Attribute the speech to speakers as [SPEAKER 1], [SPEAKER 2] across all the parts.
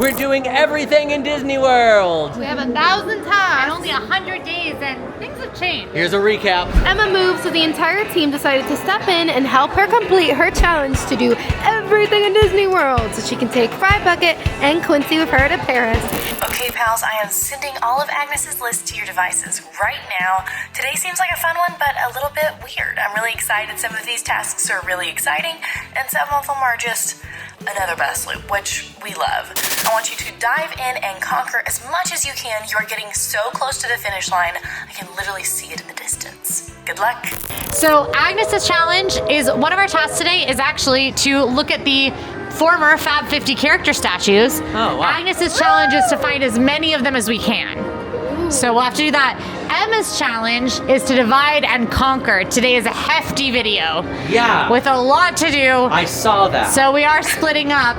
[SPEAKER 1] We're doing everything in Disney World.
[SPEAKER 2] We have 1,000 tasks.
[SPEAKER 3] And only 100 days, and things have changed.
[SPEAKER 1] Here's a recap.
[SPEAKER 2] Emma moved, so the entire team decided to step in and help her complete her challenge to do everything in Disney World, so she can take Fry Bucket and Quincy with her to Paris.
[SPEAKER 4] Okay, pals, I am sending all of Agnes's lists to your devices right now. Today seems like a fun one, but a little bit weird. I'm really excited. Some of these tasks are really exciting, and some of them are just another bus loop, which we love. I want you to dive in and conquer as much as you can. You're getting so close to the finish line. I can literally see it in the distance. Good luck.
[SPEAKER 3] So Agnes's challenge is, one of our tasks today is actually to look at the former Fab 50 character statues.
[SPEAKER 1] Oh, wow.
[SPEAKER 3] Agnes's challenge is to find as many of them as we can. So we'll have to do that. Emma's challenge is to divide and conquer. Today is a hefty video.
[SPEAKER 1] Yeah.
[SPEAKER 3] With a lot to do.
[SPEAKER 1] I saw that.
[SPEAKER 3] So we are splitting up.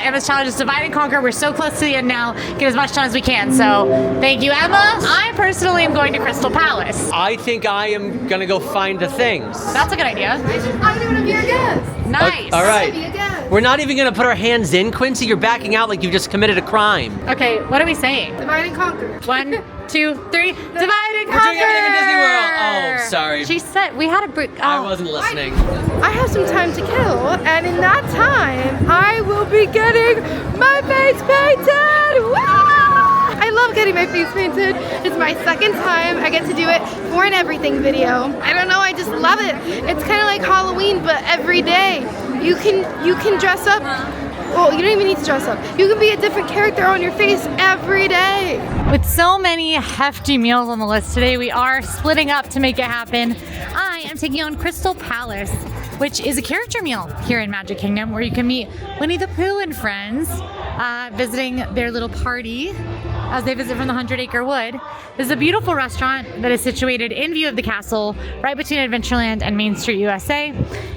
[SPEAKER 3] Emma's challenge is divide and conquer. We're so close to the end now. Get as much done as we can. So thank you, Emma. I personally am going to Crystal Palace.
[SPEAKER 1] I think I am gonna go find the things.
[SPEAKER 3] That's a good idea.
[SPEAKER 2] I should probably want to be your guest.
[SPEAKER 3] Nice.
[SPEAKER 1] All right.
[SPEAKER 2] Be a guest.
[SPEAKER 1] We're not even gonna put our hands in, Quincy. You're backing out like you just committed a crime.
[SPEAKER 3] Okay, what are we saying?
[SPEAKER 2] Divide and conquer.
[SPEAKER 3] 1, 2, 3. Divide and
[SPEAKER 1] We're
[SPEAKER 3] conquer.
[SPEAKER 1] doing everything in Disney World. Oh, sorry.
[SPEAKER 3] She said we had a break.
[SPEAKER 1] I wasn't listening.
[SPEAKER 2] I have some time to kill, and in that time, I will be getting my face painted! Woo! I love getting my face painted. It's my second time. I get to do it for an everything video. I don't know, I just love it. It's kind of like Halloween, but every day. You can dress up. Well, you don't even need to dress up. You can be a different character on your face every day.
[SPEAKER 3] With so many hefty meals on the list today, we are splitting up to make it happen. I am taking on Crystal Palace, which is a character meal here in Magic Kingdom, where you can meet Winnie the Pooh and friends, visiting their little party as they visit from the 100-Acre Wood. This is a beautiful restaurant that is situated in view of the castle, right between Adventureland and Main Street USA,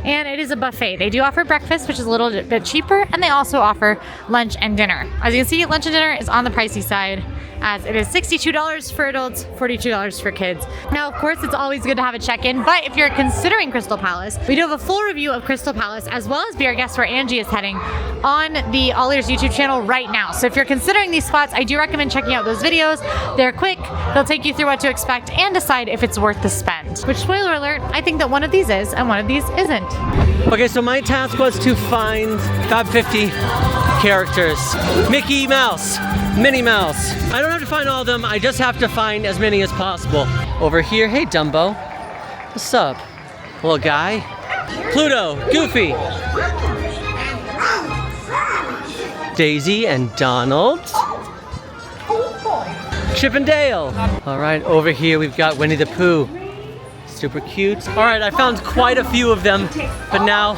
[SPEAKER 3] and it is a buffet. They do offer breakfast, which is a little bit cheaper, and they also offer lunch and dinner. As you can see, lunch and dinner is on the pricey side, as it is $62 for adults, $42 for kids. Now, of course, it's always good to have a check-in, but if you're considering Crystal Palace, we do have a full review of Crystal Palace, as well as be our guest where Angie is heading, on the AllEars YouTube channel right now. So if you're considering these spots, I do recommend checking out those videos. They're quick, they'll take you through what to expect and decide if it's worth the spend. Which, spoiler alert, I think that one of these is and one of these isn't.
[SPEAKER 1] Okay, so my task was to find Fab 50 characters. Mickey Mouse, Minnie Mouse. I don't have to find all of them, I just have to find as many as possible. Over here, hey Dumbo. What's up, little guy? Pluto, Goofy. Daisy and Donald. Chip and Dale. All right, over here we've got Winnie the Pooh. Super cute. All right, I found quite a few of them, but now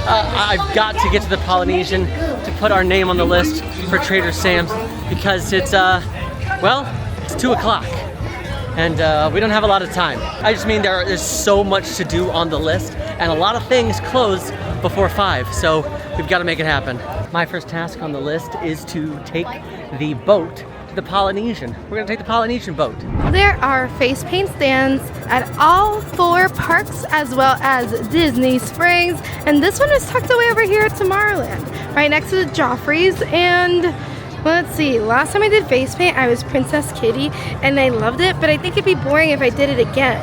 [SPEAKER 1] I've got to get to the Polynesian to put our name on the list for Trader Sam's, because it's, well, it's 2 o'clock and we don't have a lot of time. I just mean there's so much to do on the list, and a lot of things close before 5, so we've got to make it happen. My first task on the list is to take the boat to the Polynesian. We're gonna take the Polynesian boat.
[SPEAKER 2] There are face paint stands at all 4 parks, as well as Disney Springs, and this one is tucked away over here at Tomorrowland, right next to the Joffrey's. And let's see, last time I did face paint, I was Princess Kitty, and I loved it, but I think it'd be boring if I did it again.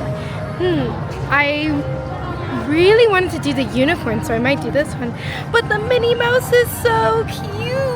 [SPEAKER 2] I really wanted to do the unicorn, so I might do this one, but the Minnie Mouse is so cute.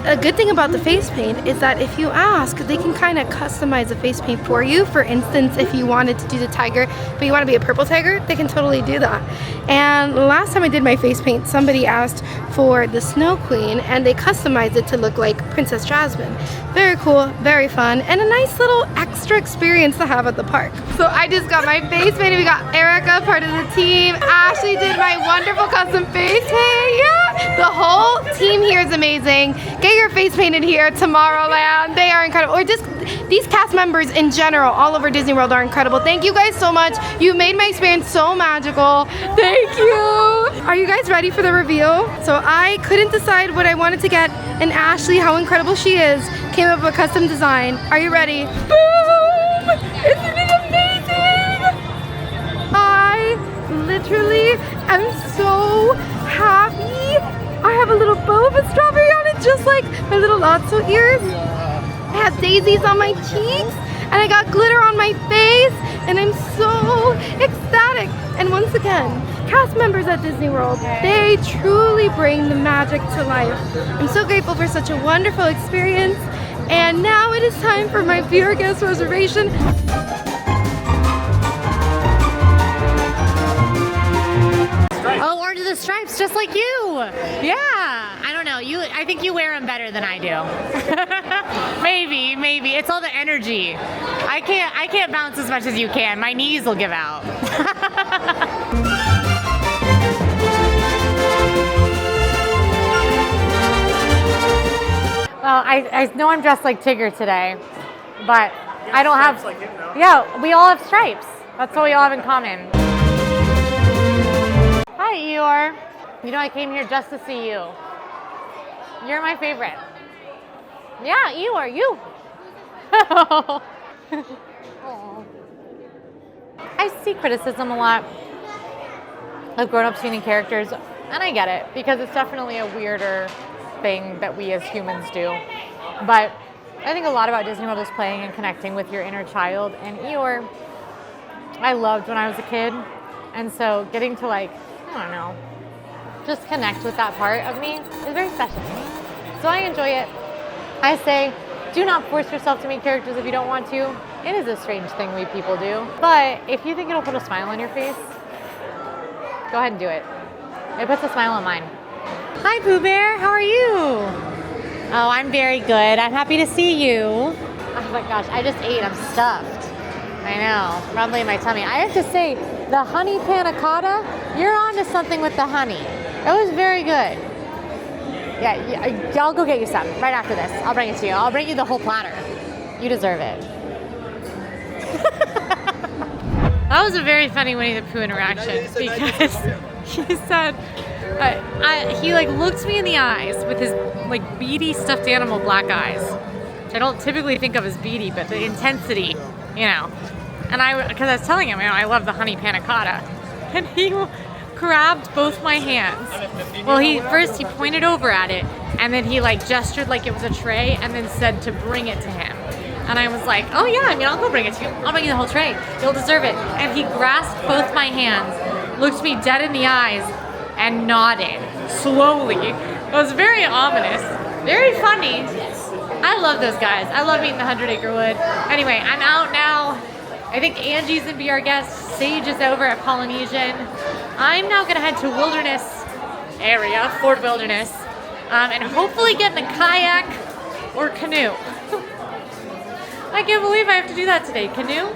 [SPEAKER 2] A good thing about the face paint is that if you ask, they can kind of customize the face paint for you. For instance, if you wanted to do the tiger, but you want to be a purple tiger, they can totally do that. And last time I did my face paint, somebody asked for the Snow Queen, and they customized it to look like Princess Jasmine. Very cool, very fun, and a nice little extra experience to have at the park. So I just got my face painted. We got Erica, part of the team. Ashley did my wonderful custom face paint. Yeah, the whole team here is amazing. Get your face painted here at Tomorrowland. They are incredible. Or just these cast members in general all over Disney World are incredible. Thank you guys so much. You made my experience so magical. Thank you. Are you guys ready for the reveal? So I couldn't decide what I wanted to get, and Ashley, how incredible she is, came up with a custom design. Are you ready? Boom! Isn't it amazing? I literally am so happy. I have a little bow with strawberry on it, just like my little Lotso ears. I have daisies on my cheeks, and I got glitter on my face, and I'm so ecstatic. And once again, cast members at Disney World, they truly bring the magic to life. I'm so grateful for such a wonderful experience. And now it is time for my viewer guest reservation.
[SPEAKER 3] Oh, Orange of the Stripes, just like you. Yeah. I don't know. I think you wear them better than I do. Maybe. It's all the energy. I can't bounce as much as you can. My knees will give out. Well, I know I'm dressed like Tigger today, but I don't have. Like him, though. Yeah, we all have stripes. That's what we all have in common. Hi, Eeyore. You know I came here just to see you. You're my favorite. Yeah, Eeyore, you. I see criticism a lot of grown-up scene characters, and I get it, because it's definitely a weirder thing that we as humans do. But I think a lot about Disney World is playing and connecting with your inner child, and Eeyore, I loved when I was a kid, and so getting to, like, I don't know, just connect with that part of me is very special to me. So I enjoy it. I say, do not force yourself to meet characters if you don't want to. It is a strange thing we people do. But if you think it'll put a smile on your face, go ahead and do it. It puts a smile on mine. Hi, Pooh Bear. How are you? Oh, I'm very good. I'm happy to see you. Oh my gosh, I just ate. I'm stuffed. I know. Rumbling in my tummy. I have to say, the honey panna cotta, you're on to something with the honey. It was very good. Yeah, I'll go get you some right after this. I'll bring it to you. I'll bring you the whole platter. You deserve it. That was a very funny Winnie the Pooh interaction because he said, he like looked me in the eyes with his like beady stuffed animal black eyes. I don't typically think of as beady, but the intensity, you know. And because I was telling him, you know, I love the honey panna cotta, and he grabbed both my hands. Well, he pointed over at it, and then he like gestured like it was a tray, and then said to bring it to him. And I was like, oh yeah, I mean, I'll go bring it to you. I'll bring you the whole tray. You'll deserve it. And he grasped both my hands, looked me dead in the eyes, and nodded slowly. It was very ominous, very funny. I love those guys. I love eating the 100-acre wood. Anyway, I'm out now. I think Angie's gonna be our guest. Sage is over at Polynesian. I'm now gonna head to Wilderness area, Fort Wilderness, and hopefully get in a kayak or canoe. I can't believe I have to do that today. Canoe?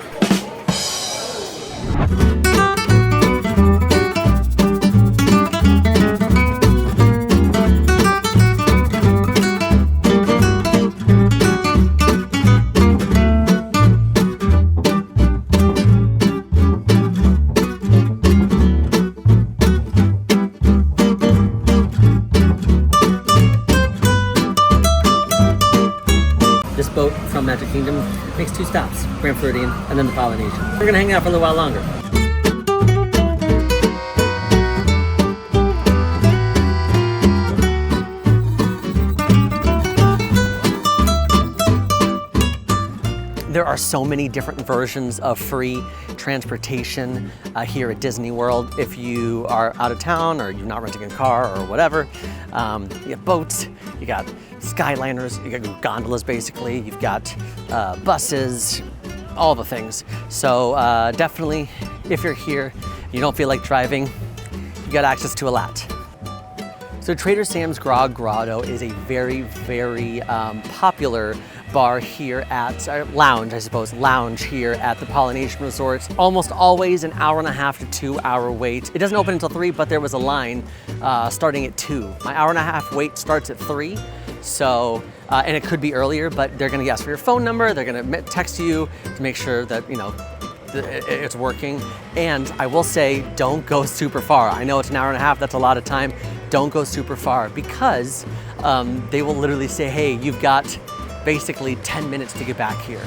[SPEAKER 1] This boat from Magic Kingdom makes 2 stops, Grand Floridian and then the Polynesian. We're gonna hang out for a little while longer. There are so many different versions of free transportation here at Disney World. If you are out of town or you're not renting a car or whatever, you have boats, you got Skyliners, you got gondolas basically, you've got buses, all the things. So definitely, if you're here, you don't feel like driving, you got access to a lot. So Trader Sam's Grog Grotto is a very, very popular bar here at, lounge here at the Polynesian Resort. Almost always an 1.5 to 2 hour wait. It doesn't open until 3, but there was a line starting at 2. My 1.5 hour wait starts at 3. So, and it could be earlier, but they're gonna ask for your phone number, they're gonna text you to make sure that, you know, it's working. And I will say, don't go super far. I know it's an 1.5 hours, that's a lot of time. Don't go super far because they will literally say, hey, you've got basically 10 minutes to get back here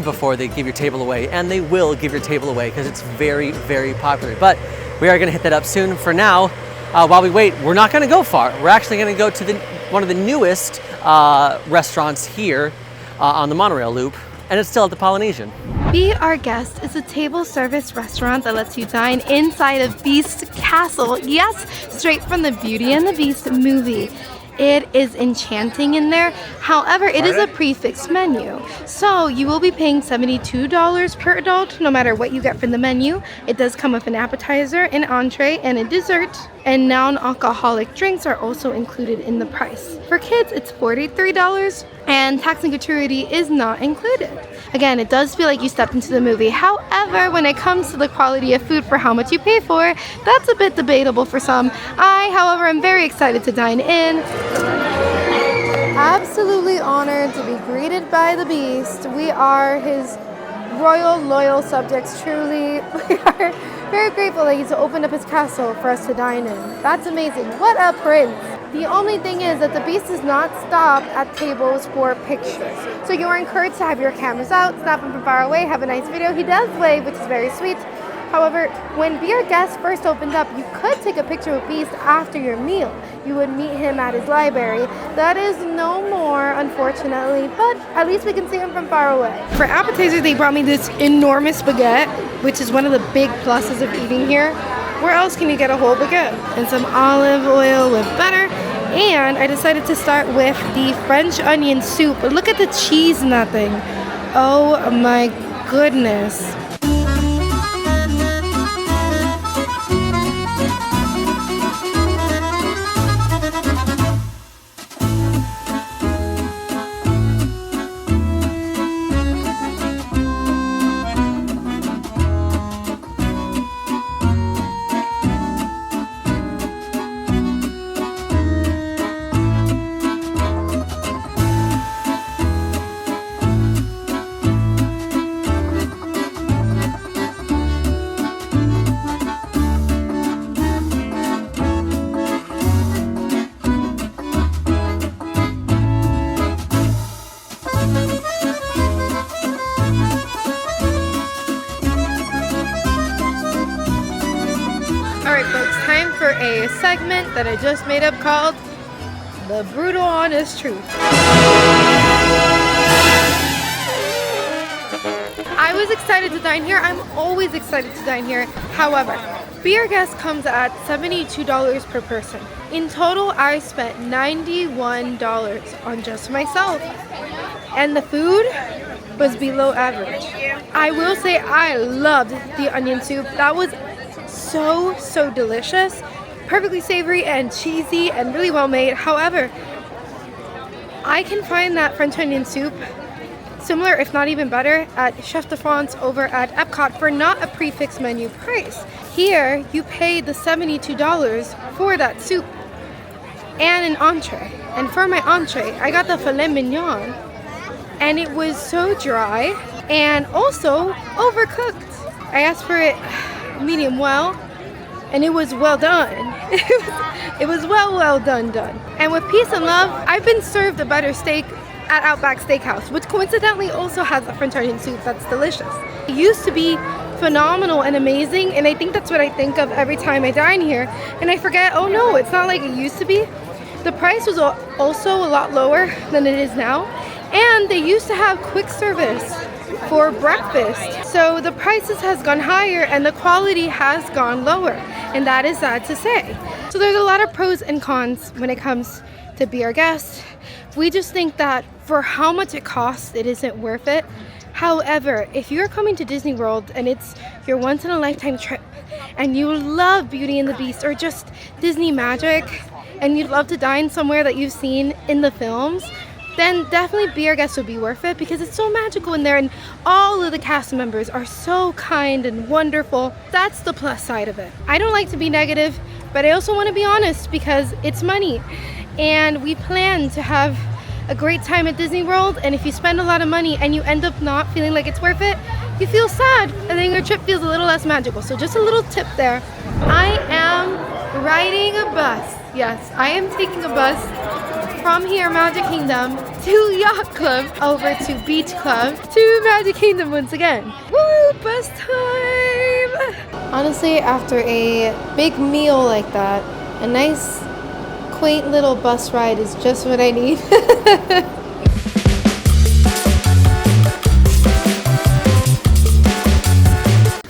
[SPEAKER 1] before they give your table away. And they will give your table away because it's very, very popular. But we are gonna hit that up soon. For now, while we wait, we're not gonna go far. We're actually gonna go to one of the newest restaurants here on the monorail loop, and it's still at the Polynesian.
[SPEAKER 2] Be Our Guest is a table service restaurant that lets you dine inside of Beast Castle. Yes, straight from the Beauty and the Beast movie. It is enchanting in there. However, it is a prefix menu. So you will be paying $72 per adult, no matter what you get from the menu. It does come with an appetizer, an entree, and a dessert. And non-alcoholic drinks are also included in the price. For kids, it's $43, and tax and gratuity is not included. Again, it does feel like you stepped into the movie. However, when it comes to the quality of food for how much you pay for, that's a bit debatable for some. I, however, am very excited to dine in. Absolutely honored to be greeted by the Beast. We are his royal, loyal subjects, truly. We are very grateful that he's opened up his castle for us to dine in. That's amazing. What a prince. The only thing is that the Beast does not stop at tables for pictures. So you are encouraged to have your cameras out, snap them from far away, have a nice video. He does wave, which is very sweet. However, when Be Our Guest first opened up, you could take a picture with Beast after your meal. You would meet him at his library. That is no more, unfortunately, but at least we can see him from far away. For appetizers, they brought me this enormous baguette, which is one of the big pluses of eating here. Where else can you get a whole baguette? And some olive oil with butter. And I decided to start with the French onion soup. But look at the cheese in that thing. Oh my goodness. A segment that I just made up called The Brutal Honest Truth. I was excited to dine here. I'm always excited to dine here. However, Be Our Guest comes at $72 per person. In total, I spent $91 on just myself. And the food was below average. I will say I loved the onion soup. That was so delicious. Perfectly savory and cheesy and really well made. However, I can find that French onion soup similar, if not even better, at Chef de France over at Epcot for not a prefix menu price. Here, you pay the $72 for that soup and an entree. And for my entree, I got the filet mignon, and it was so dry and also overcooked. I asked for it medium well, and it was well done. It was well done. And with peace and love, I've been served a better steak at Outback Steakhouse, which coincidentally also has a French onion soup that's delicious. It used to be phenomenal and amazing, and I think that's what I think of every time I dine here. And I forget, oh no, it's not like it used to be. The price was also a lot lower than it is now, and they used to have quick service for breakfast. So the prices has gone higher and the quality has gone lower, and that is sad to say. So there's a lot of pros and cons when it comes to Be Our Guest. We just think that for how much it costs, it isn't worth it. However, if you're coming to Disney World and it's your once-in-a-lifetime trip and you love Beauty and the Beast or just Disney magic and you'd love to dine somewhere that you've seen in the films, then definitely Be Our Guest would be worth it because it's so magical in there and all of the cast members are so kind and wonderful. That's the plus side of it. I don't like to be negative, but I also want to be honest because it's money. And we plan to have a great time at Disney World, and if you spend a lot of money and you end up not feeling like it's worth it, you feel sad, and then your trip feels a little less magical. So just a little tip there. I am riding a bus. Yes, I am taking a bus from here, Magic Kingdom, to Yacht Club, over to Beach Club, to Magic Kingdom once again. Woo, bus time! Honestly, after a big meal like that, A nice, quaint little bus ride is just what I need.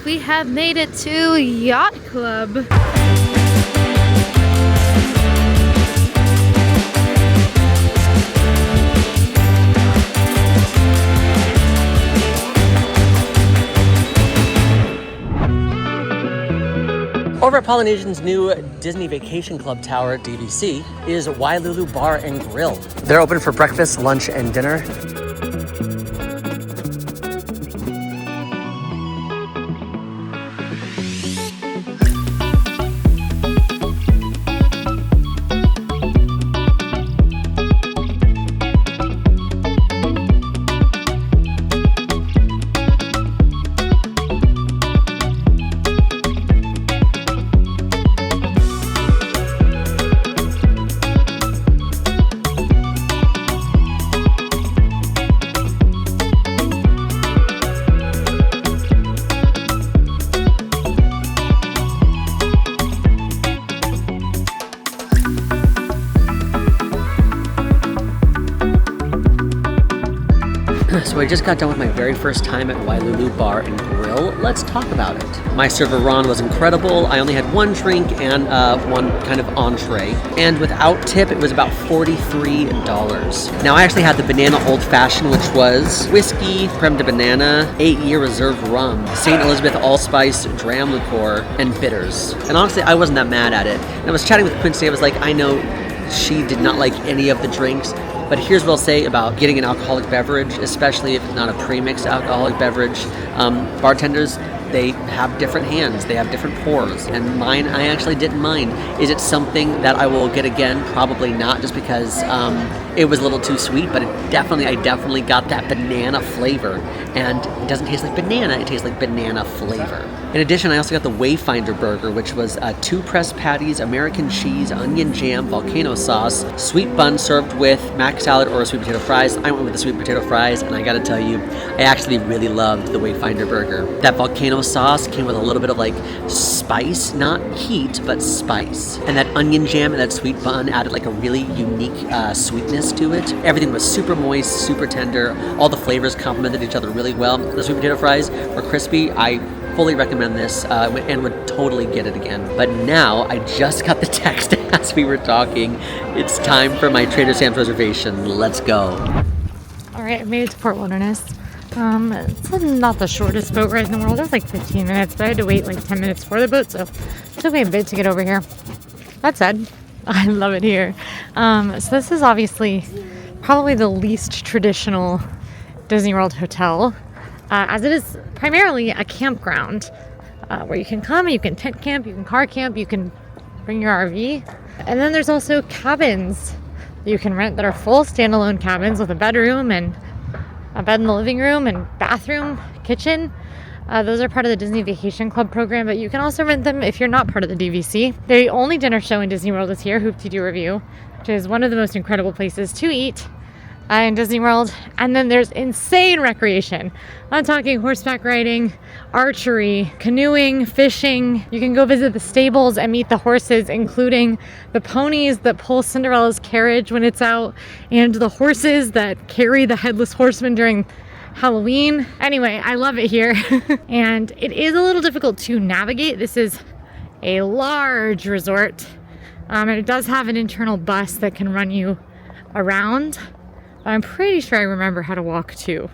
[SPEAKER 2] We have made it to Yacht Club.
[SPEAKER 1] Over at Polynesian's new Disney Vacation Club Tower at DVC is Wailulu Bar and Grill. They're open for breakfast, lunch, and dinner. So I just got done with my very first time at Wailulu Bar and Grill. Let's talk about it. My server Ron was incredible. I only had one drink and one kind of entree. And without tip, it was about $43. Now I actually had the banana old fashioned, which was whiskey, creme de banana, 8-year reserve rum, St. Elizabeth allspice, dram liqueur, and bitters. And honestly, I wasn't that mad at it. And I was chatting with Quincy. I was like, I know she did not like any of the drinks. But here's what I'll say about getting an alcoholic beverage, especially if it's not a pre-mixed alcoholic beverage. Bartenders, they have different hands, they have different pours, and mine, I actually didn't mind. Is it something that I will get again? Probably not, just because it was a little too sweet, but I definitely got that banana flavor, and it doesn't taste like banana, it tastes like banana flavor. In addition, I also got the Wayfinder burger, which was 2 pressed patties, American cheese, onion jam, volcano sauce, sweet bun served with mac salad or sweet potato fries. I went with the sweet potato fries, and I gotta tell you, I actually really loved the Wayfinder burger. That volcano sauce came with a little bit of like spice, not heat, but spice. And that onion jam and that sweet bun added like a really unique sweetness to it. Everything was super moist, super tender. All the flavors complemented each other really well. The sweet potato fries were crispy. I fully recommend this and would totally get it again. But now I just got the text as we were talking. It's time for my Trader Sam's reservation. Let's go.
[SPEAKER 3] All right, I made it to Port Wilderness. It's not the shortest boat ride in the world. It was like 15 minutes, but I had to wait like 10 minutes for the boat, so it took me a bit to get over here. That said, I love it here. So this is obviously probably the least traditional Disney World hotel, as it is primarily a campground where you can come, you can tent camp, you can car camp, you can bring your RV. And then there's also cabins that you can rent that are full standalone cabins with a bedroom and a bed in the living room and bathroom, kitchen. Those are part of the Disney Vacation Club program, but you can also rent them if you're not part of the DVC. The only dinner show in Disney World is here, Hoop-Dee-Doo Review, which is one of the most incredible places to eat in Disney World. And then there's insane recreation. I'm talking horseback riding, archery, canoeing, fishing. You can go visit the stables and meet the horses, including the ponies that pull Cinderella's carriage when it's out, and the horses that carry the Headless Horseman during Halloween. Anyway, I love it here. And it is a little difficult to navigate. This is a large resort. And it does have an internal bus that can run you around. But I'm pretty sure I remember how to walk to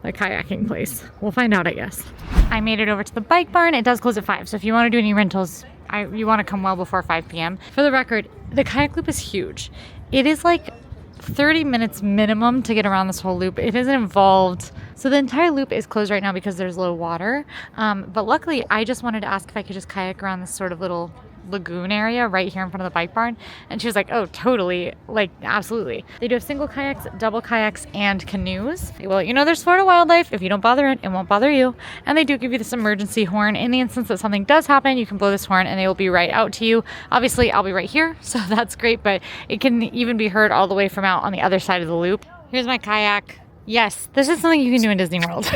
[SPEAKER 3] the kayaking place. We'll find out, I guess. I made it over to the bike barn. It does close at 5, so if you want to do any rentals, you want to come well before 5 p.m. For the record, the kayak loop is huge. It is like 30 minutes minimum to get around this whole loop. It isn't involved. So the entire loop is closed right now because there's low water. But luckily, I just wanted to ask if I could just kayak around this sort of little lagoon area right here in front of the bike barn, and she was like, oh, totally, like, absolutely. They do have single kayaks, double kayaks, and canoes. Well, you know, there's Florida wildlife. If you don't bother it, it won't bother you. And they do give you this emergency horn. In the instance that something does happen, you can blow this horn and they will be right out to you. Obviously, I'll be right here, so that's great, but it can even be heard all the way from out on the other side of the loop. Here's my kayak. Yes, this is something you can do in Disney World.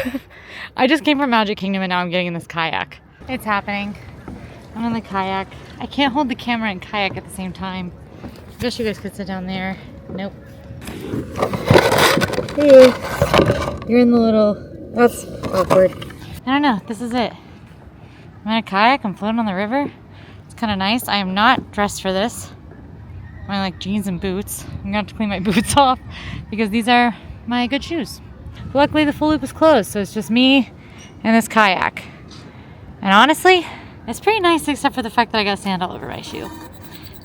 [SPEAKER 3] I just came from Magic Kingdom and now I'm getting in this kayak. It's happening. I'm in the kayak. I can't hold the camera and kayak at the same time. I guess you guys could sit down there. Nope. Hey, you're in the little, that's awkward. I don't know, this is it. I'm in a kayak, I'm floating on the river. It's kind of nice. I am not dressed for this. I'm wearing like jeans and boots. I'm gonna have to clean my boots off because these are my good shoes. But luckily the full loop is closed, so it's just me and this kayak. And honestly, it's pretty nice except for the fact that I got sand all over my shoe.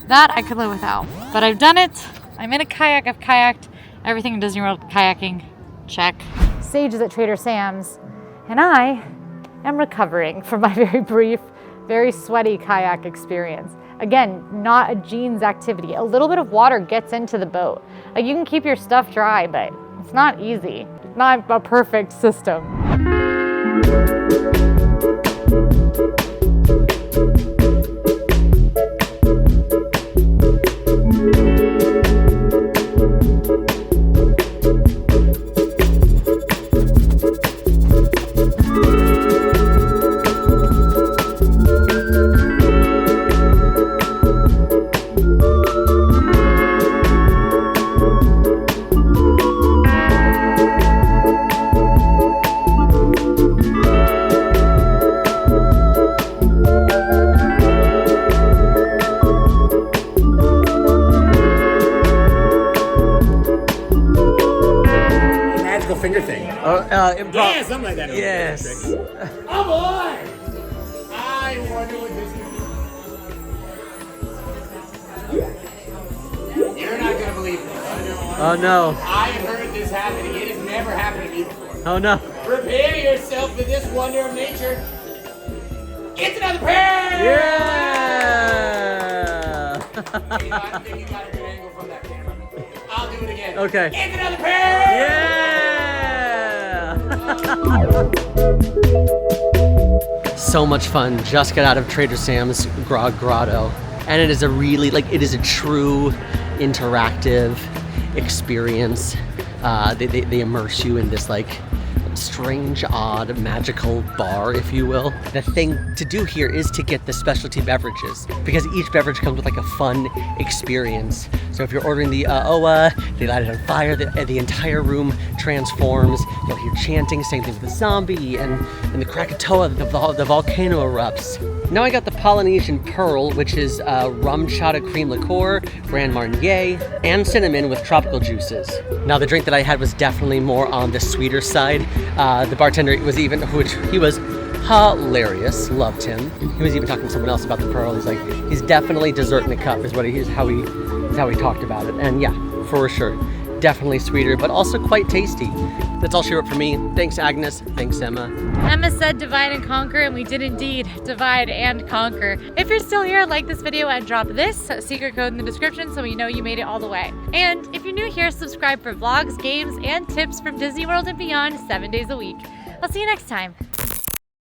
[SPEAKER 3] That I could live without. But I've done it. I'm in a kayak, I've kayaked everything in Disney World kayaking. Check. Sage is at Trader Sam's, and I am recovering from my very brief, very sweaty kayak experience. Again, not a jeans activity. A little bit of water gets into the boat. Like, you can keep your stuff dry, but it's not easy. It's not a perfect system.
[SPEAKER 5] Finger thing.
[SPEAKER 1] Improv.
[SPEAKER 5] Yeah, something like that.
[SPEAKER 1] Yes.
[SPEAKER 5] Oh boy! I wonder what this is. You're not gonna believe this.
[SPEAKER 1] Oh no.
[SPEAKER 5] I have heard this happening. It has never happened to me before.
[SPEAKER 1] Oh no.
[SPEAKER 5] Prepare yourself for this wonder of nature. It's another pair!
[SPEAKER 1] Yeah!
[SPEAKER 5] You know, I think you got a good angle from that camera. I'll do it again.
[SPEAKER 1] Okay.
[SPEAKER 5] It's another pair!
[SPEAKER 1] Yeah! So much fun. Just got out of Trader Sam's Grog Grotto. And it is a really, it is a true interactive experience. They immerse you in this strange, odd, magical bar, if you will. The thing to do here is to get the specialty beverages because each beverage comes with a fun experience. So if you're ordering the OA, they light it on fire, the entire room transforms. You'll hear chanting, same thing with the zombie, and the Krakatoa, the volcano erupts. Now I got the Polynesian Pearl, which is rum chata cream liqueur, Grand Marnier, and cinnamon with tropical juices. Now the drink that I had was definitely more on the sweeter side. The bartender was he was hilarious, loved him. He was even talking to someone else about the Pearl. He's like, he's definitely dessert in a cup is how he talked about it. And yeah, for sure, definitely sweeter, but also quite tasty. That's all she wrote for me. Thanks, Agnes. Thanks, Emma.
[SPEAKER 3] Emma said divide and conquer, and we did indeed divide and conquer. If you're still here, like this video and drop this secret code in the description so we know you made it all the way. And if you're new here, subscribe for vlogs, games, and tips from Disney World and beyond 7 days a week. I'll see you next time.